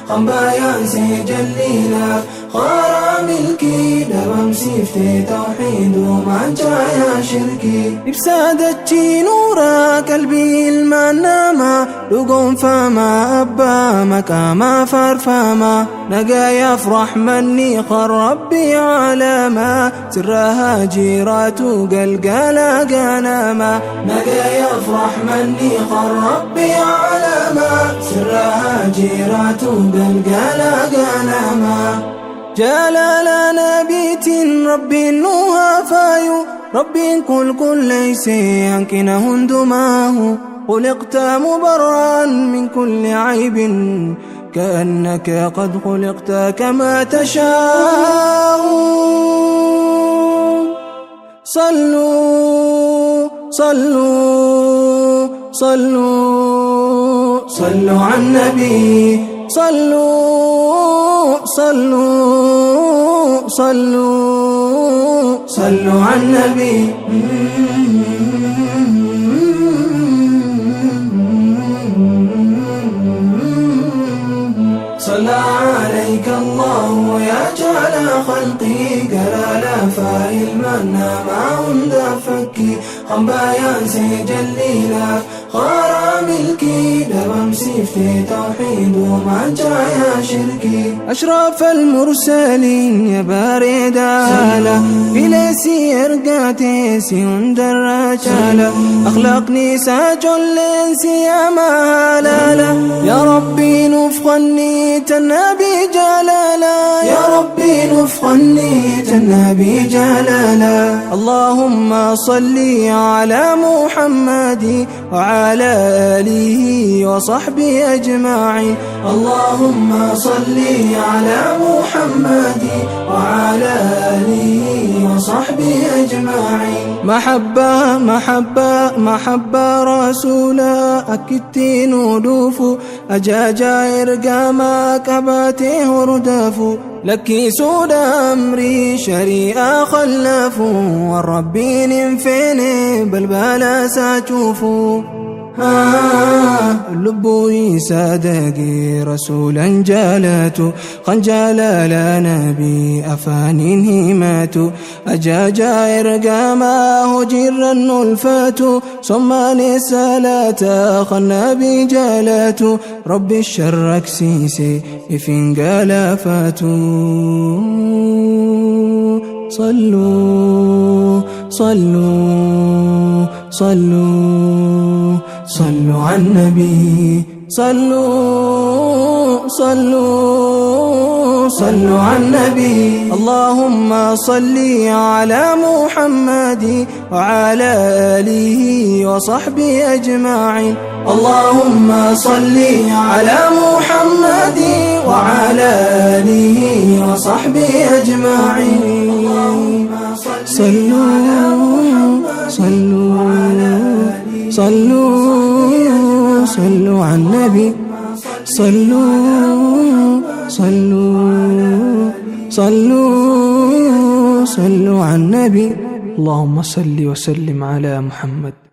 خمبايان سجلينا خارا ملكي دبم سيفتي توحيد وما جايا شركي إبسادتي نورا قلبي المنامة لقوم فما أبا مكاما فرفاما نقا يفرح مني خر ربي عالما سرها جيرات قلقالا قناما نقا يفرح مني خر ربي عالما سرها جيرات قلقالا قناما جلال نبيت ربي نوها فايو ربي كل ليس ينكنه اندماه خلقت مبرأ من كل عيب كأنك قد خلقت كما تشاء صلوا صلوا صلوا صلوا على النبي صلوا صلوا صلوا صلوا على النبي صلى عليك الله يا جعل خلقي قرالا فايل منا ما عند فكي خمبايان سجلينا خارا ملكي دبم سيفتي توحيد وما جايا شركي أشرف المرسلين يا بارد آلا بلاسي إرقاتي سيون دراجالا أخلاقني ساج الإنس يا مالالا يا ربي نفخني تنبي جلالا يا ربي نفخني تنبي جلالا اللهم صل على محمد وعلى آله وصحبه أجمعين اللهم صل على محمد وعلى آله وصحبه أجمعين محبة محبة محبة رسولا أكتين ودوف أجاجا إرقاما كباتي هرداف لكي سود أمري شريعة خلاف والربين فيني بالبلا ساتشوفو لبوي صدقي رسولا جالاتو خنجالا لا نبي أفانين هيماتو أجاجا إرقاما هجر النلفاتو صماني سالاتا خنابي جالاتو ربي الشرك سيسي إفين قالافاتو صلوا صلوا صلوا صلوا على النبي صلوا صلوا صلوا على النبي اللهم صل على محمد وعلى آله وصحبه أجمعين اللهم صل على محمد وعلى آله وصحبه أجمعين صلوا صلوا صلوا صلوا على النبي صلوا صلوا صلوا صلوا على النبي اللهم صل وسلم على محمد.